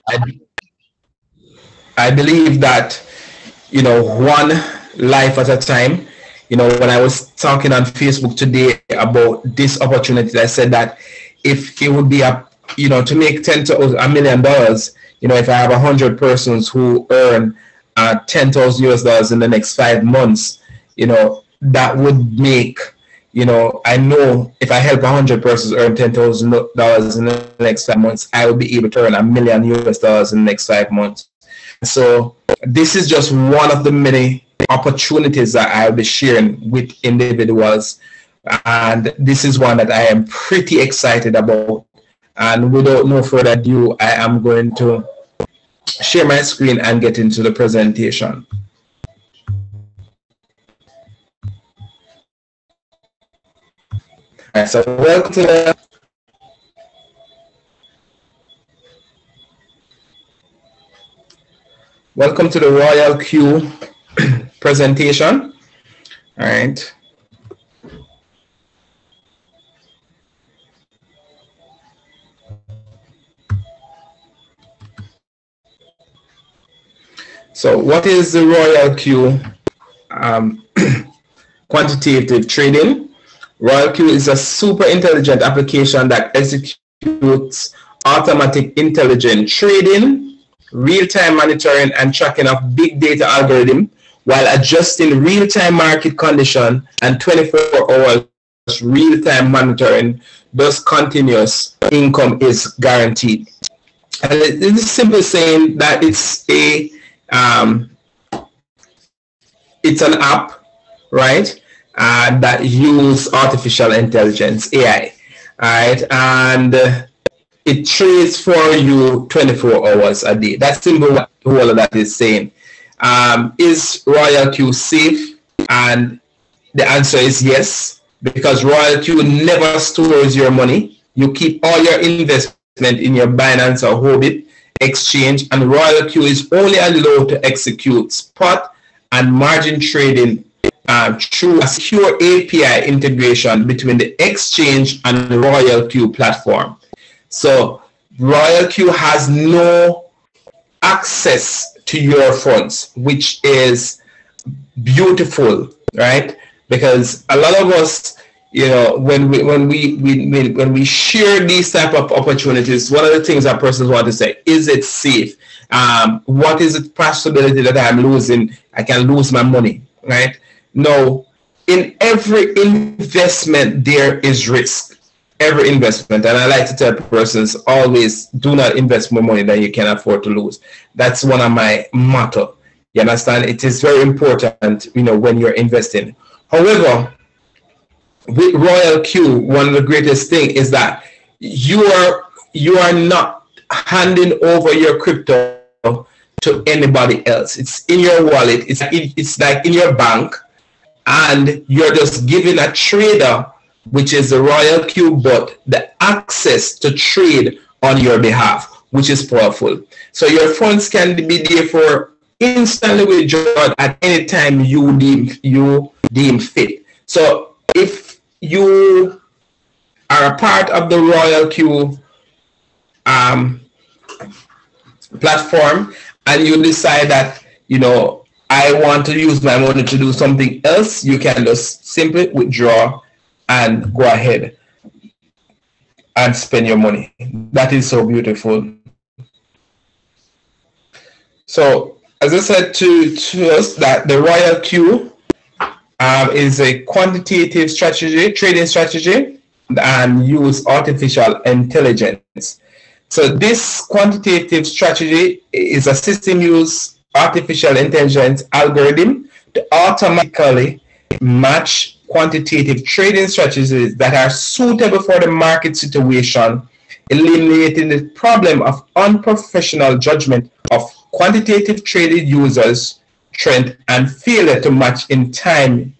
I, I believe that, one life at a time. When I was talking on Facebook today about this opportunity, I said that if it would be to make $1 million, if I have 100 persons who earn $10,000 in the next 5 months, that would make, I know if I help 100 persons earn $10,000 in the next 5 months, I will be able to earn $1 million in the next 5 months. So this is just one of the many opportunities that I'll be sharing with individuals. And this is one that I am pretty excited about. And without no further ado, I am going to share my screen and get into the presentation. All right, so welcome to the Royal Q presentation. All right. So what is the Royal Q quantitative trading? Royal Q is a super intelligent application that executes automatic intelligent trading, real-time monitoring and tracking of big data algorithm while adjusting real-time market condition and 24 hours real-time monitoring, thus continuous income is guaranteed. And it is simply saying that it's an app, right, that use artificial intelligence, AI, right, and it trades for you 24 hours a day. That's simply what all of that is saying. Is Royal Q safe? And the answer is yes, because Royal Q never stores your money. You keep all your investment in your Binance or Hobbit exchange, and Royal Q is only allowed to execute spot and margin trading through a secure API integration between the exchange and the Royal Q platform. So Royal Q has no access to your funds, which is beautiful, right? Because a lot of us, when we share these type of opportunities, one of the things that persons want to say, is it safe? What is the possibility that I can lose my money, right? No, in every investment there is risk. Every investment, and I like to tell persons, always do not invest more money than you can afford to lose. That's one of my motto. You understand? It is very important, when you're investing. However, with Royal Q, one of the greatest thing is that you are not handing over your crypto to anybody else. It's in your wallet. It's like in your bank, and you're just giving a trader, which is the Royal Q bot, the access to trade on your behalf, which is powerful. So your funds can be there for instantly withdrawn at any time you deem fit. So if you are a part of the Royal Q platform and you decide that, I want to use my money to do something else, you can just simply withdraw and go ahead and spend your money. That is so beautiful. So as I said to us, that the Royal Q is a quantitative strategy, trading strategy, and use artificial intelligence. So this quantitative strategy is a system use artificial intelligence algorithm to automatically match quantitative trading strategies that are suitable for the market situation, eliminating the problem of unprofessional judgment of quantitative trading users' trend and failure to match in time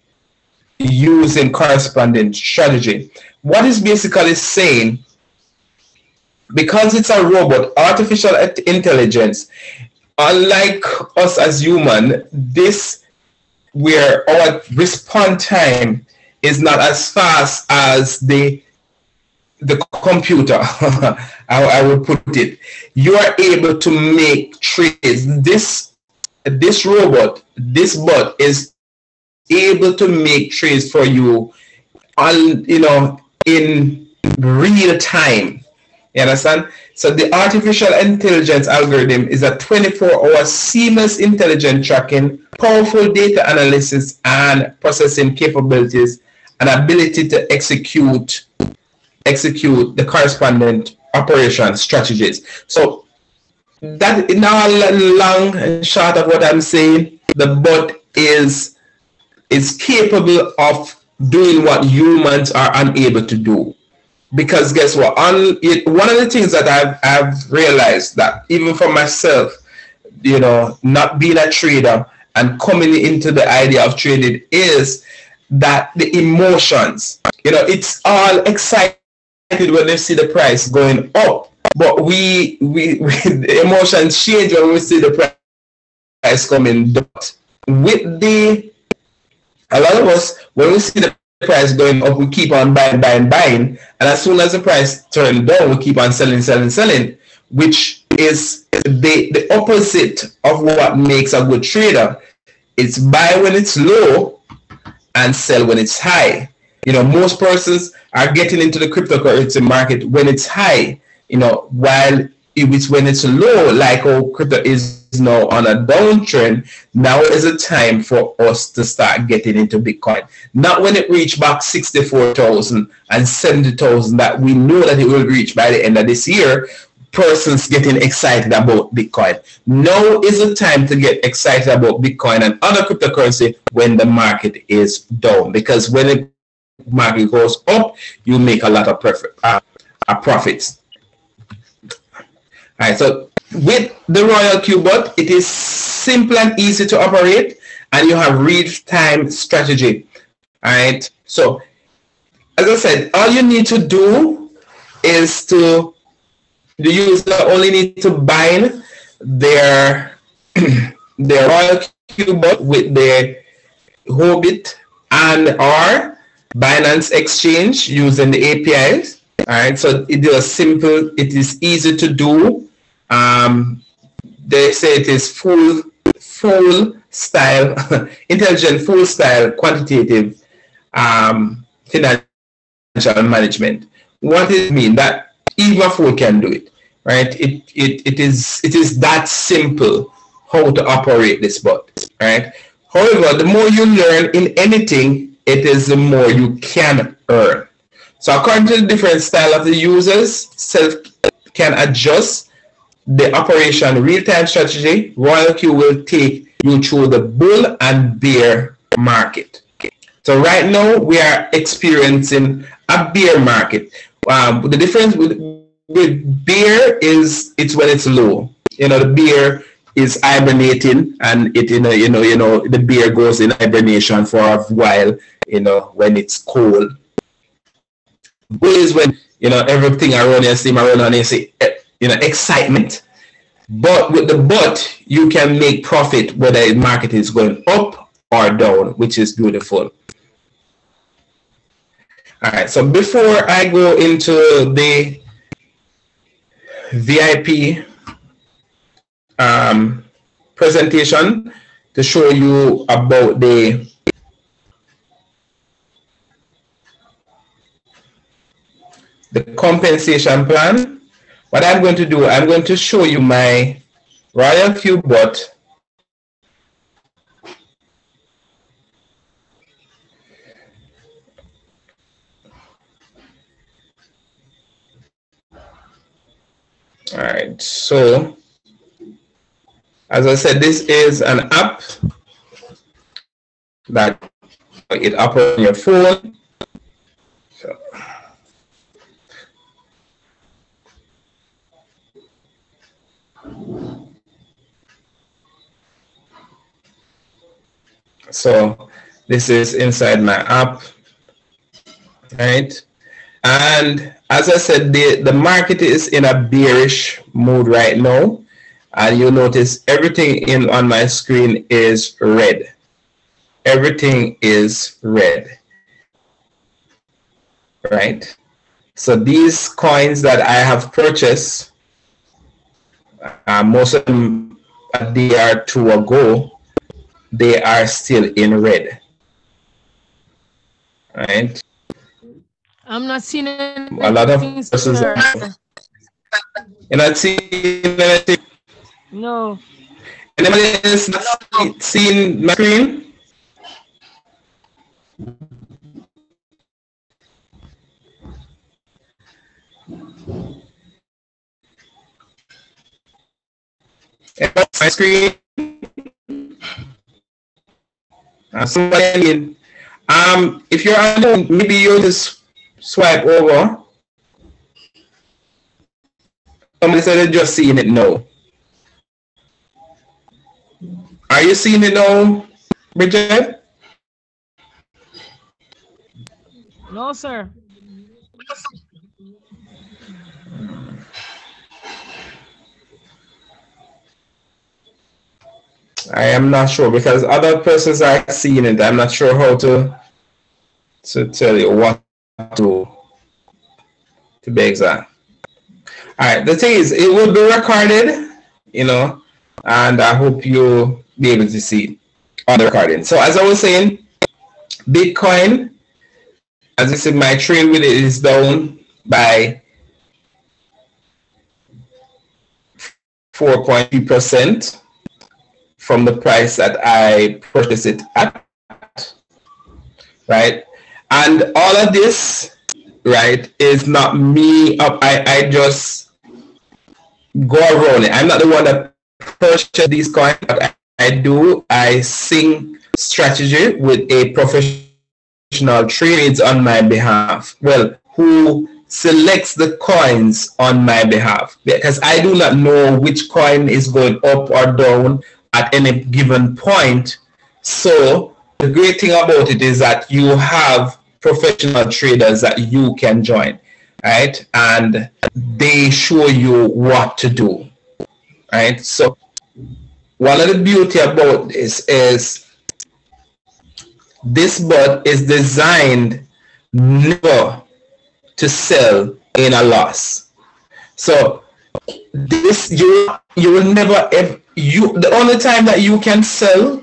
using corresponding strategy. What is basically saying, because it's a robot, artificial intelligence, unlike us as human, where our response time is not as fast as the the computer, I would put it, you are able to make trades. This robot, this bot is able to make trades for you on, in real time. You understand? So the artificial intelligence algorithm is a 24-hour seamless intelligent tracking, powerful data analysis and processing capabilities, and ability to execute the correspondent operation strategies. So that now long and short of what I'm saying, the bot is capable of doing what humans are unable to do. Because guess what? One of the things that I've realized, that even for myself, not being a trader and coming into the idea of trading, is that the emotions, it's all excited when they see the price going up, but we the emotions change when we see the price coming down. A lot of us, when we see the price going up, we keep on buying, and as soon as the price turns down, we keep on selling, which is the opposite of what makes a good trader. It's buy when it's low and sell when it's high. Most persons are getting into the cryptocurrency market when it's high, while it's when it's low, like crypto is now on a downtrend. Now is a time for us to start getting into Bitcoin. Not when it reached back 64,000 and 70,000 that we know that it will reach by the end of this year. Persons getting excited about Bitcoin. Now is the time to get excited about Bitcoin and other cryptocurrency when the market is down, because when the market goes up, you make a lot of profits. All right, so with the Royal Q bot, it is simple and easy to operate, and you have real-time strategy. All right, so as I said, all you need to do is the user only need to bind their Royal Q bot with their Hobbit and or Binance Exchange using the APIs. All right, so it is simple, it is easy to do. They say it is full style, intelligent, full style, quantitative financial management. What does it mean? That even a fool can do it, right? It is that simple how to operate this bot, right? However, the more you learn in anything, it is the more you can earn. So according to the different style of the users, self can adjust the operation real-time strategy. Royal Q will take you through the bull and bear market. So right now we are experiencing a bear market. The difference with bear is it's when it's low. The bear is hibernating, and the bear goes in hibernation for a while. When it's cold. Bull is when everything around you seem around and you see excitement. But with the bot, you can make profit whether the market is going up or down, which is beautiful. All right, so before I go into the VIP presentation to show you about the compensation plan, what I'm going to do, I'm going to show you my Royal Q bot. All right, so as I said, this is an app that it operates on your phone. So this is inside my app, right? And as I said, the market is in a bearish mood right now, and you'll notice everything on my screen is red. Everything is red, right? So these coins that I have purchased, most of them a day or two ago, they are still in red, right? I'm not seeing A lot of anything, persons sir. you're not seeing anything. No. Anybody else not seeing my screen? My screen. Somebody, if you're on, maybe you just swipe over. Somebody said they're just seeing it now. Are you seeing it now, Bridget? No, sir. I am not sure because other persons are seeing it. I'm not sure how to tell you what to be exact. All right, the thing is, it will be recorded, you know, and I hope you'll be able to see it on the recording. So as I was saying, Bitcoin, as I said, my trade with it is down by 4.3% from the price that I purchased it at, right? And all of this, right, is not me up. I just go around it. I'm not the one that purchased these coins, but I sing strategy with a professional trades on my behalf. Well, who selects the coins on my behalf, because I do not know which coin is going up or down at any given point. So the great thing about it is that you have professional traders that you can join, right? And they show you what to do, right? So one of the beauty about this is this bot is designed never to sell in a loss. So this you will never ever, the only time that you can sell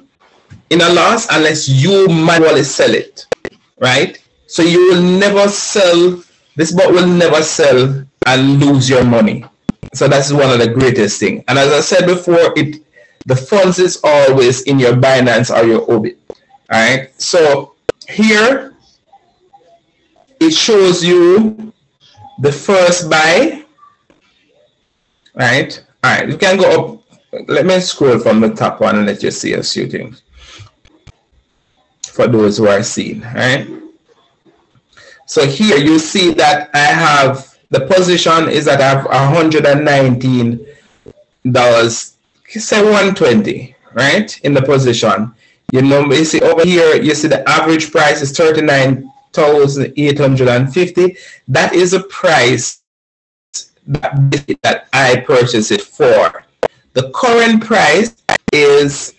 in a loss unless you manually sell it, right? So you will never sell, this bot will never sell and lose your money. So that's one of the greatest things. And as I said before, the funds is always in your Binance or your Obit. All right. So here it shows you the first buy. Right. All right. You can go up. Let me scroll from the top one and let you see a few things for those who are seeing. Right. So here you see that I have the position is that I have $119, say 120, right, in the position. You see over here, you see the average price is 39,850. That is a price that I purchased it for. The current price is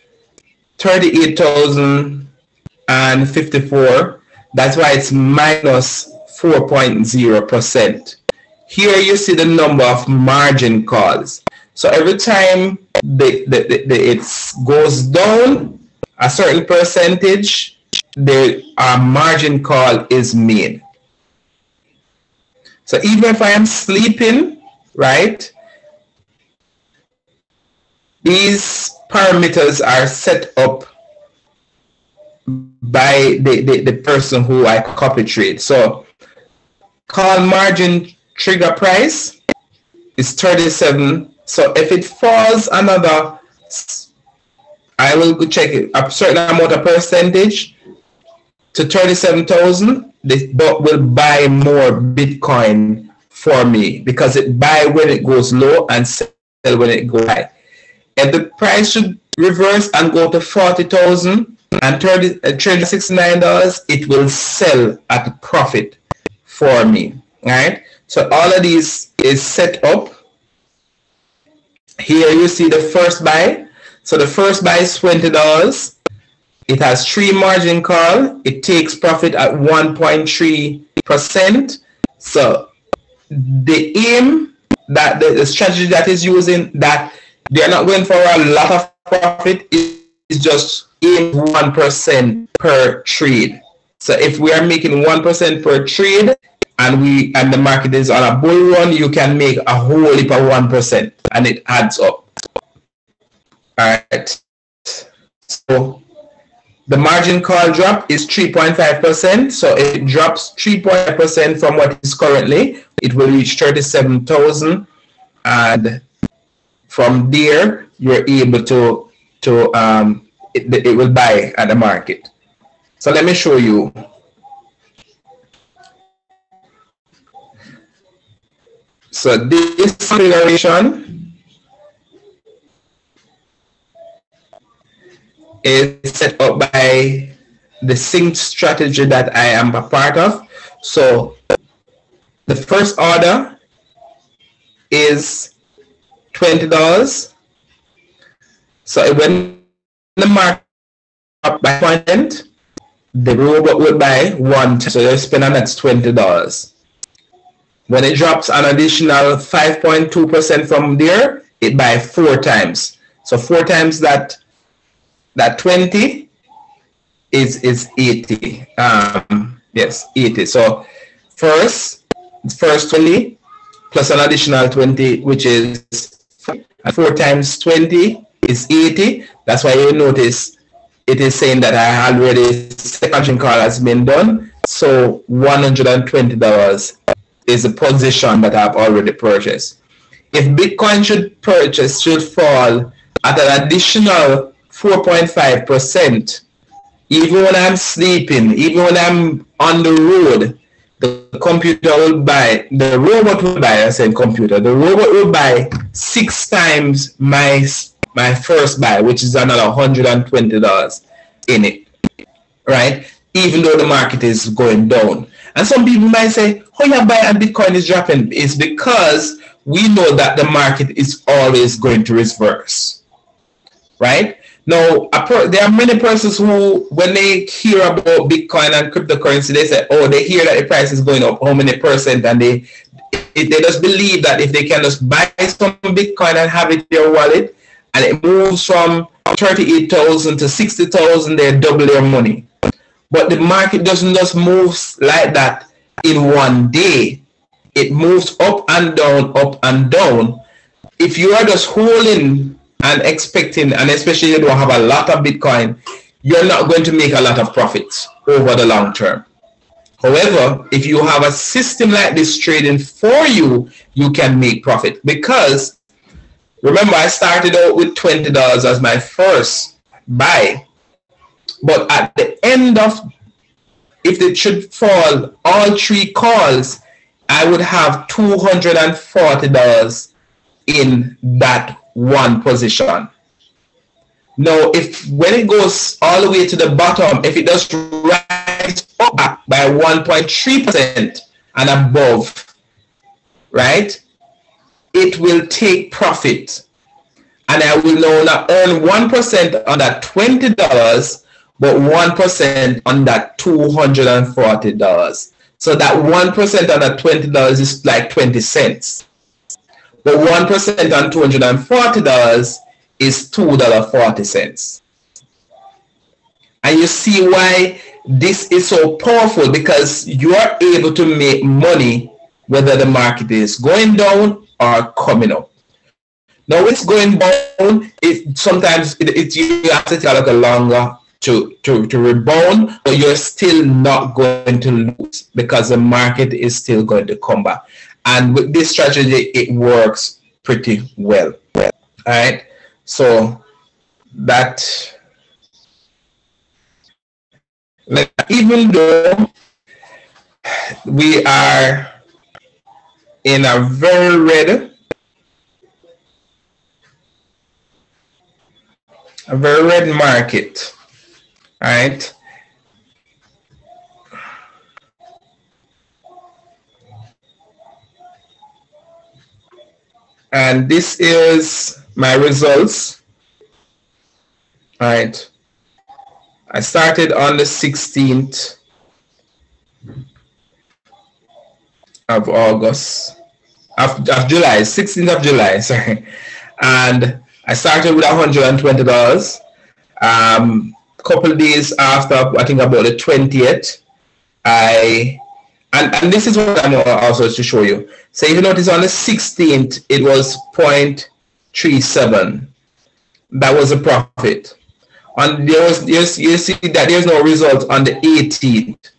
38,054. That's why it's minus 4.0%. Here you see the number of margin calls. So every time it goes down a certain percentage, the margin call is made. So even if I am sleeping, right, these parameters are set up by the person who I copy trade. So call margin trigger price is 37. So if it falls another, I will go check it, a certain amount of percentage to 37,000, the bot will buy more Bitcoin for me because it buy when it goes low and sell when it goes high. If the price should reverse and go to 40,000 and $369, it will sell at a profit for me, right? So all of these is set up. Here you see the first buy. So the first buy is $20. It has 3 margin call. It takes profit at 1.3%. So the aim that the strategy that is using, that they're not going for a lot of profit, is just aim 1% per trade. So if we are making 1% per trade, and the market is on a bull run, you can make a whole heap of 1%, and it adds up. All right. So the margin call drop is 3.5%. So it drops 3.5% from what is currently. It will reach 37,000, and from there you're able to it will buy at the market. So let me show you. So this configuration is set up by the sync strategy that I am a part of. So the first order is $20. So when the market up by 1%, the robot will buy one. So you spend on that's $20. When it drops an additional 5.2% from there, it buys 4 times. So 4 times that 20 is 80. Yes, 80. So first 20 plus an additional 20, which is 4 times 20 is 80. That's why you notice it is saying that I already second call has been done. So $120 is the position that I've already purchased. If Bitcoin should fall at an additional 4.5%, even when I'm sleeping, even when I'm on the road, the computer will buy, the robot will buy, I said computer, the robot will buy 6 times my first buy, which is another $120 in it, right? Even though the market is going down. And some people might say, oh yeah, buy and Bitcoin is dropping. It's because we know that the market is always going to reverse, right? Now, there are many persons who, when they hear about Bitcoin and cryptocurrency, they say, oh, they hear that the price is going up, how many percent, and they just believe that if they can just buy some Bitcoin and have it in their wallet, and it moves from 38,000 to 60,000, they double their money. But the market doesn't just move like that in one day. It moves up and down, up and down. If you are just holding and expecting, and especially you don't have a lot of Bitcoin, you're not going to make a lot of profits over the long term. However, if you have a system like this trading for you, you can make profit. Because remember, I started out with $20 as my first buy. But at the end of, if it should fall all 3 calls, I would have $240 in that one position. Now, when it goes all the way to the bottom, if it does rise up by 1.3% and above, right, it will take profit. And I will now not earn 1% on that $20, but 1% on that $240. So that 1% on that $20 is like 20 cents. But 1% on $240 is $2.40. And you see why this is so powerful, because you are able to make money whether the market is going down or coming up. Now, when it's going down, sometimes you have to take a little longer to rebound, but you're still not going to lose because the market is still going to come back. And with this strategy, it works pretty well. All right. So that, even though we are in a very red market, right? And this is my results. All right. I started on the 16th of August. of July, 16th of July, sorry. And I started with $120. Couple of days after, I think about the 20th, and this is what I'm also to show you. So if you notice on the 16th, it was 0.37. That was a profit. On you see that there's no result on the 18th,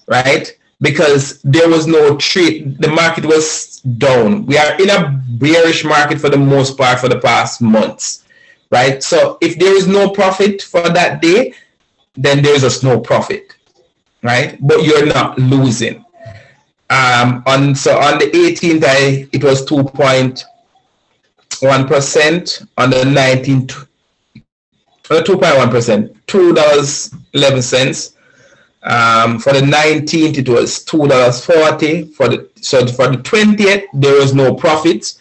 right? Because there was no trade. The market was down. We are in a bearish market for the most part for the past months, right? So if there is no profit for that day, then there's just no profit, right? But you're not losing. On the 18th, it was 2.1%. On the 19th, 2.1%, $2.11. For the 19th, it was $2.40. For the 20th, there was no profits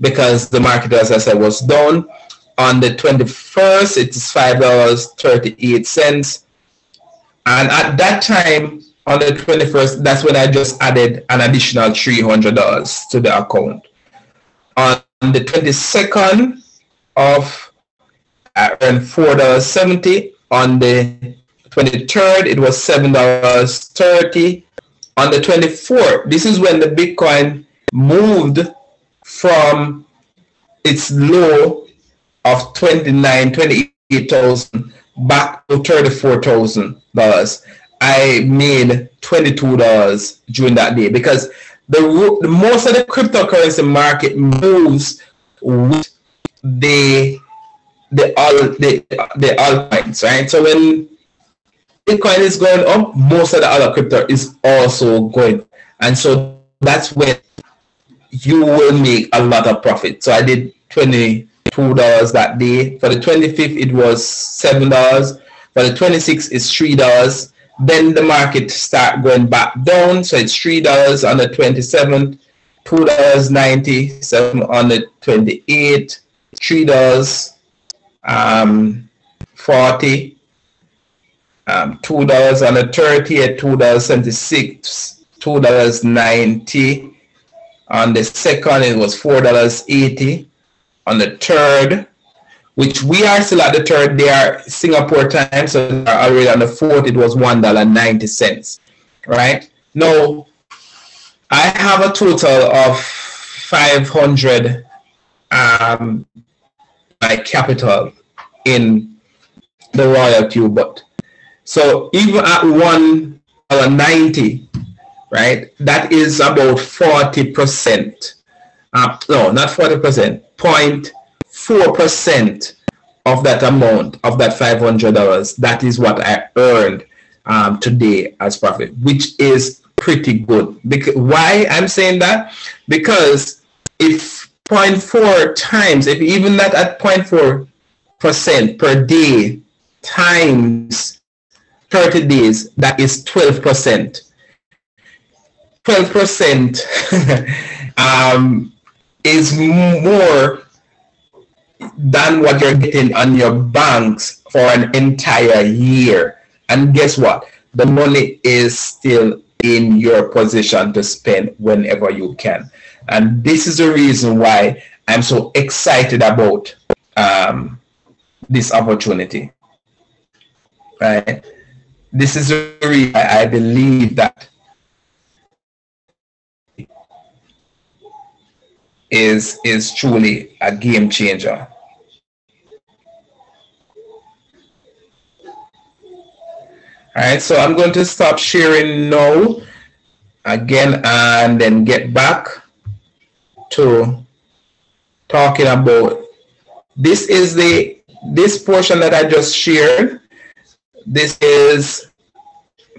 because the market, as I said, was down. On the 21st, it's $5.38. And at that time, on the 21st, that's when I just added an additional $300 to the account. On the 22nd of, I earned $4.70. On the 23rd, it was $7.30. On the 24th, this is when the Bitcoin moved from its low of 28,000 back to $34,000. I made $22 during that day because the most of the cryptocurrency market moves with the altcoins, right? So when Bitcoin is going up, most of the other crypto is also going, and so that's when you will make a lot of profit. So I did $22 that day. For the 25th, it was $7. For the 26th, it's $3. Then the market start going back down, so it's $3 on the 27th, $2.97 on the 28th, $3.40, $2 on the 30th, $2.76, $2.90. On the second, it was $4.80. On the third, which we are still at the third, they are Singapore time, so already on the fourth, it was $1.90, right? Now, I have a total of 500 my capital in the Royal Q-Bot. So even at $1.90, right, that is about 40%. No, not 40%, 0.4% of that amount, of that $500. That is what I earned today as profit, which is pretty good. Because, why I'm saying that? Because if 0.4 times, if even that at 0.4% per day times 30 days, that is 12%. 12% is more than what you're getting on your banks for an entire year. And guess what? The money is still in your position to spend whenever you can. And this is the reason why I'm so excited about this opportunity. Right? This is the reason I believe that is truly a game changer. All right, so I'm going to stop sharing now again and then get back to talking about this portion that I just shared. This is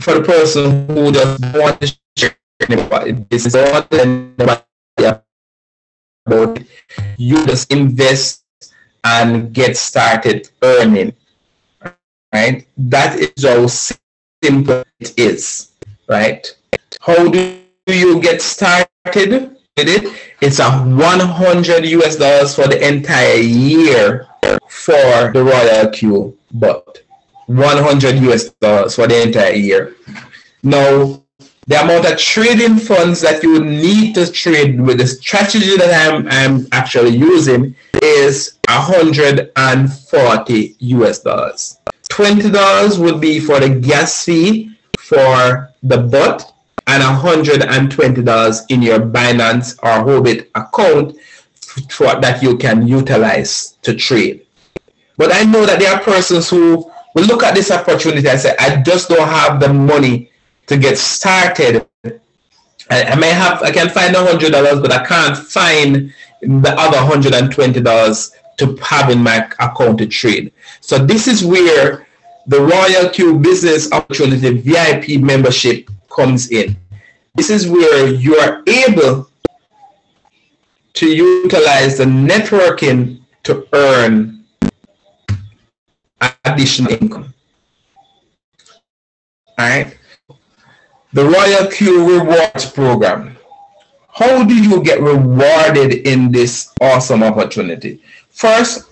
for the person who just want to share anybody. This is all about you just invest and get started earning, right? That is how simple it is, right? How do you get started with it? It's a $100 for the entire year for the Royal Q, but $100 for the entire year. Now, the amount of trading funds that you need to trade with the strategy that I'm actually using is $140 US. $20 would be for the gas fee for the bot, and $120 in your Binance or Hobbit account that you can utilize to trade. But I know that there are persons who will look at this opportunity and say, I just don't have the money to get started. I can find $100, but I can't find the other $120 to have in my account to trade. So this is where the Royal Q Business Opportunity VIP membership comes in. This is where you are able to utilize the networking to earn additional income. All right. The Royal Q Rewards Program. How do you get rewarded in this awesome opportunity? First,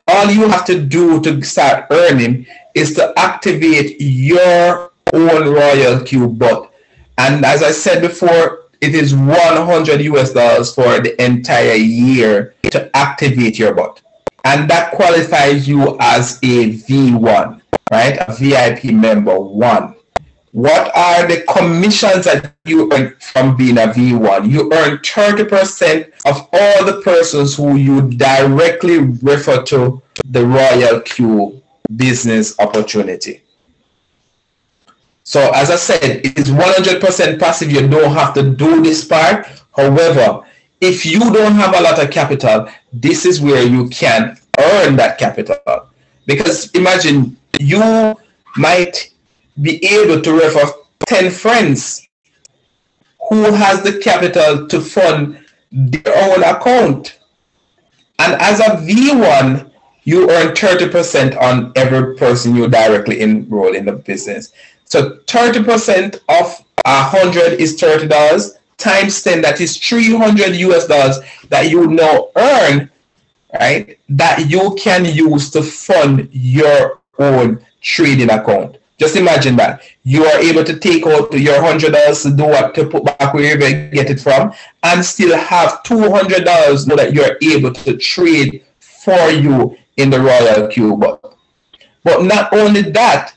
all you have to do to start earning is to activate your own Royal Q bot. And as I said before, it is $100 US for the entire year to activate your bot. And that qualifies you as a V1, right? A VIP member 1. What are the commissions that you earn from being a V1? You earn 30% of all the persons who you directly refer to the Royal Q business opportunity. So as I said, it is 100% passive. You don't have to do this part. However, if you don't have a lot of capital, this is where you can earn that capital. Because imagine you might be able to refer 10 friends who has the capital to fund their own account. And as a V1, you earn 30% on every person you directly enroll in the business. So 30% of 100 is $30 times 10. That is $300 US that you now earn, right? That you can use to fund your own trading account. Just imagine that you are able to take out your $100 to do what, to put back wherever you get it from, and still have $200 that you're able to trade for you in the Royal Q bot. But not only that,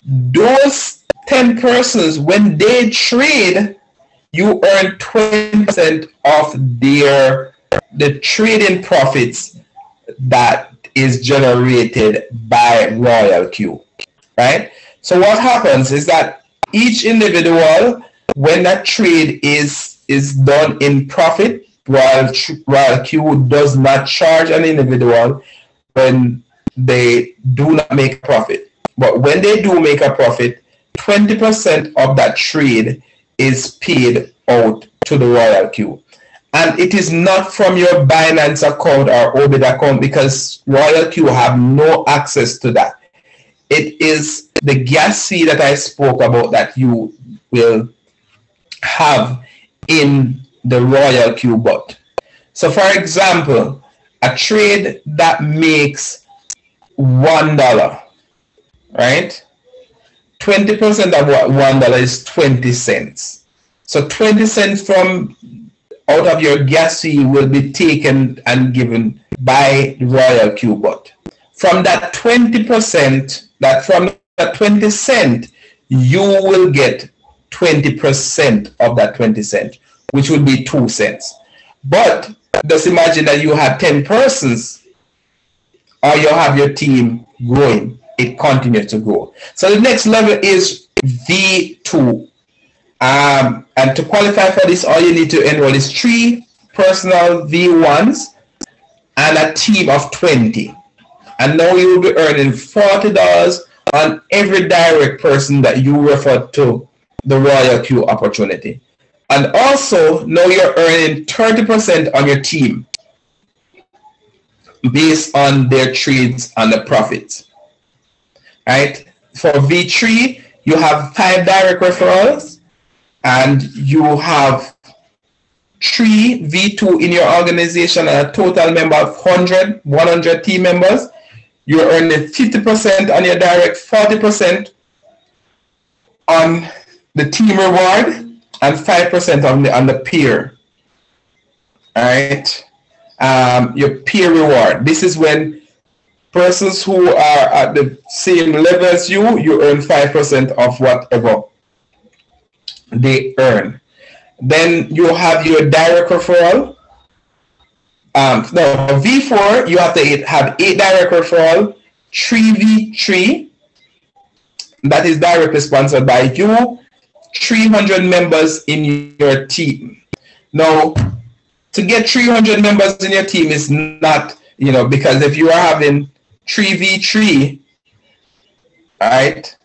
those 10 persons, when they trade, you earn 20% of the trading profits that is generated by Royal Q, right? So what happens is that each individual, when that trade is done in profit, Royal Q does not charge an individual when they do not make a profit. But when they do make a profit, 20% of that trade is paid out to the Royal Q. And it is not from your Binance account or Hobbit account, because Royal Q have no access to that. It is the gas fee that I spoke about that you will have in the Royal Q bot. So for example, a trade that makes $1, right? 20% of what $1 is 20 cents. So 20 cents from out of your gas fee will be taken and given by the Royal Q bot. From that 20%, from that 20 cent, you will get 20% of that 20 cent, which will be 2 cents. But just imagine that you have 10 persons, or you have your team growing. It continues to grow. So the next level is V2. And to qualify for this, all you need to enroll is 3 personal V1s and a team of 20. And now you will be earning $40 on every direct person that you refer to the Royal Q opportunity. And also, now you're earning 30% on your team based on their trades and the profits. Right? For V3, you have 5 direct referrals, and you have 3 V2 in your organization, and a total member of 100 team members. You're earning 50% on your direct, 40% on the team reward and 5% on the peer. All right. Your peer reward. This is when persons who are at the same level as you earn 5% of whatever they earn. Then you have your direct referral. No, V4, you have to have 8 direct referral, 3V3, that is directly sponsored by you, 300 members in your team. Now, to get 300 members in your team is not, because if you are having 3v3, right,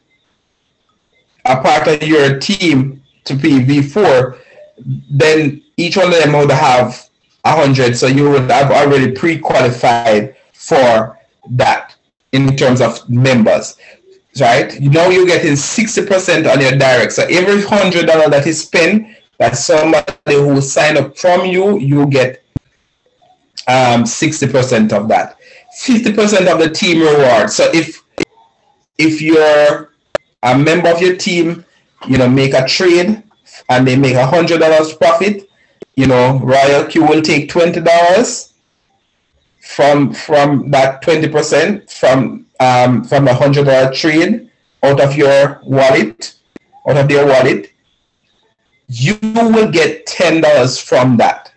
a part of your team to be v4, then each one of them would have 100, so you would have already pre-qualified for that in terms of members, right? Now you're getting 60% on your direct, so every $100 that is spent, that's somebody who sign up from you, you get 60% of that. 50% of the team reward. So if you're a member of your team, make a trade and they make $100 profit, Royal Q will take $20 from that 20% from the $100 trade out of your wallet, out of their wallet. You will get $10 from that.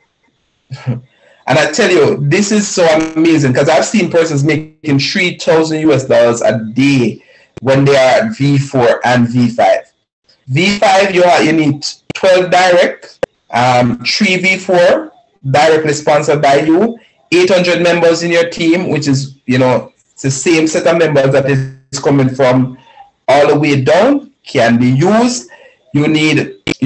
And I tell you, this is so amazing because I've seen persons making $3,000 a day when they are at V4 and V5. V5, you need 12 direct, 3 V4 directly sponsored by you, 800 members in your team, which is, it's the same set of members that is coming from all the way down, can be used. You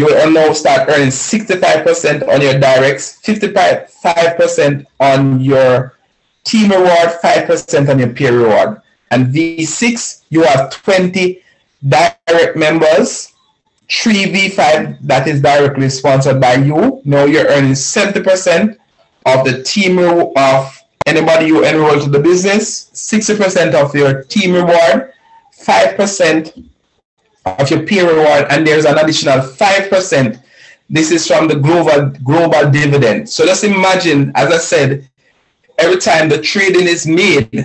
will now start earning 65% on your directs, 55% on your team reward, 5% on your peer reward. And V6, you have 20 direct members, 3 V5 that is directly sponsored by you. Now you're earning 70% of the team of anybody you enroll to the business, 60% of your team reward, 5% of your peer reward, and there's an additional 5%. This is from the global dividend. So just imagine, as I said, every time the trading is made, you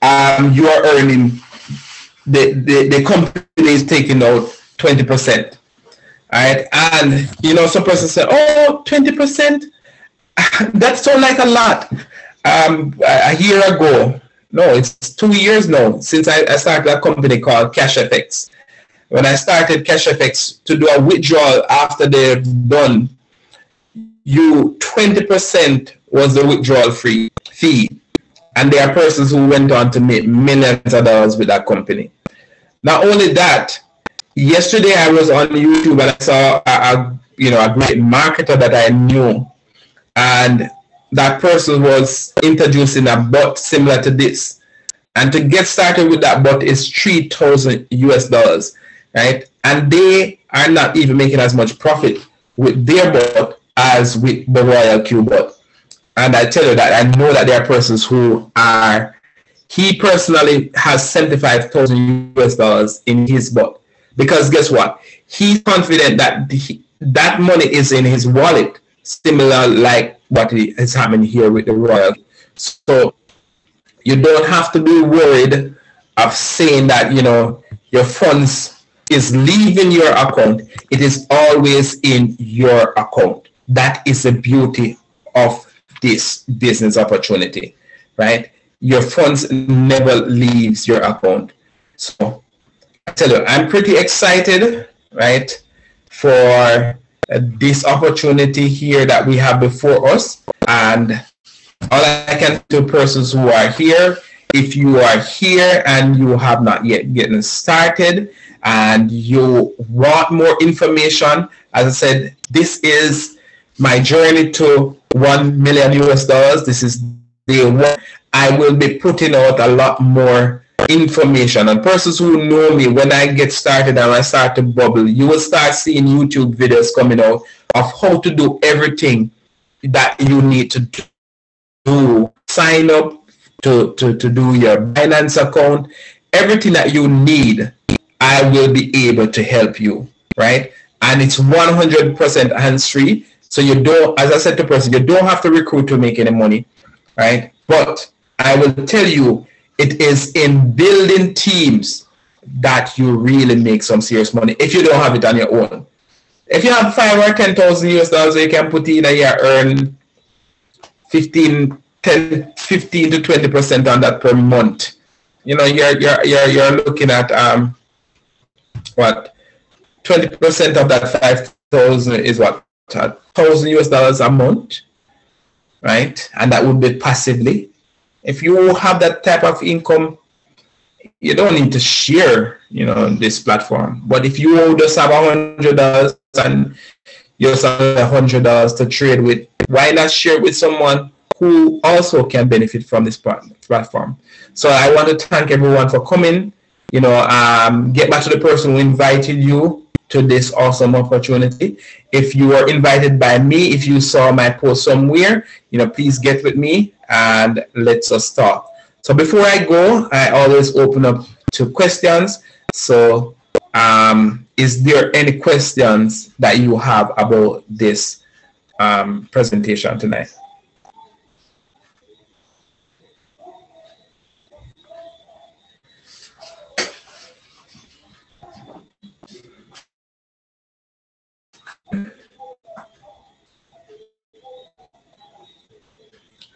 are earning, the company is taking out 20%. All right, and some person said, "Oh, 20%, that sounds like a lot." A year ago. No, it's 2 years now since I started a company called CashFX. When I started CashFX to do a withdrawal after they've done, 20% was the withdrawal fee. And there are persons who went on to make millions of dollars with that company. Not only that, yesterday I was on YouTube and I saw a great marketer that I knew. And that person was introducing a bot similar to this, and to get started with that bot is $3,000, right? And they are not even making as much profit with their bot as with the Royal Q bot. And I tell you that I know that there are persons who are. He personally has $75,000 in his bot because guess what? He's confident that that money is in his wallet, similar like what is happening here with the Royal. So you don't have to be worried of saying that your funds is leaving your account. It is always in your account. That is the beauty of this business opportunity, right? Your funds never leaves your account. So I tell you, I'm pretty excited, right, for this opportunity here that we have before us. And all I can tell persons who are here, if you are here and you have not yet gotten started and you want more information, as I said, this is my journey to $1 million. This is day one. I will be putting out a lot more information, and persons who know me, when I get started and I start to bubble, you will start seeing YouTube videos coming out of how to do everything that you need to do. Sign up to do your Binance account, everything that you need I will be able to help you, right? And it's 100% hands-free. So you don't, as I said to the person, you don't have to recruit to make any money, right? But I will tell you, it is in building teams that you really make some serious money if you don't have it on your own. If you have 5 or 10,000 US dollars, you can put in a year, earn 15 to 20% on that per month. You know, you're looking at what, 20% of that 5,000 is what, 1,000 US dollars a month, right? And that would be passively. If you have that type of income, you don't need to share, you know, this platform. But if you just have $100 and you just have $100 to trade with, why not share it with someone who also can benefit from this platform? So I want to thank everyone for coming. You know, get back to the person who invited you to this awesome opportunity. If you were invited by me, if you saw my post somewhere, you know, please get with me and let's us talk. So before I go, I always open up to questions. So is there any questions that you have about this presentation tonight?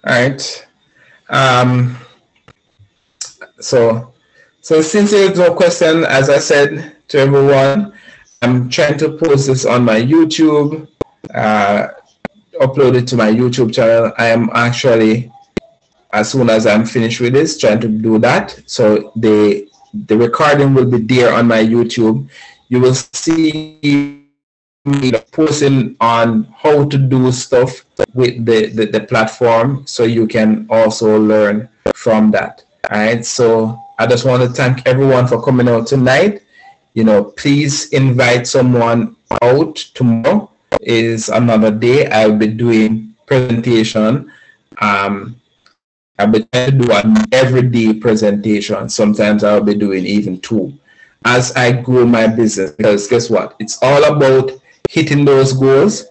All right. So since there's no question, as I said to everyone, I'm trying to post this on my YouTube, upload it to my YouTube channel. I am actually, as soon as I'm finished with this, trying to do that. So the recording will be there on my YouTube. You will see me posting on how to do stuff with the platform, so you can also learn from that. All right, so I just want to thank everyone for coming out tonight. You know, please invite someone out. Tomorrow is another day. I'll be doing presentation. I'll be trying to do an everyday presentation. Sometimes I'll be doing even 2 as I grow my business, because guess what? It's all about hitting those goals.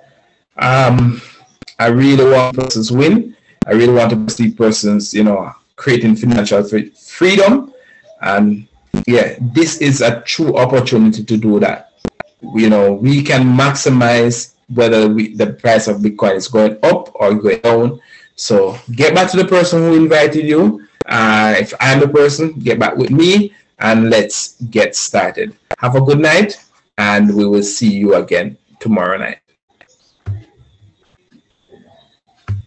I really want persons win. I really want to see persons, you know, creating financial freedom. And yeah, this is a true opportunity to do that. You know, we can maximize whether the price of Bitcoin is going up or going down. So get back to the person who invited you. If I'm the person, get back with me and let's get started. Have a good night, and we will see you again tomorrow night.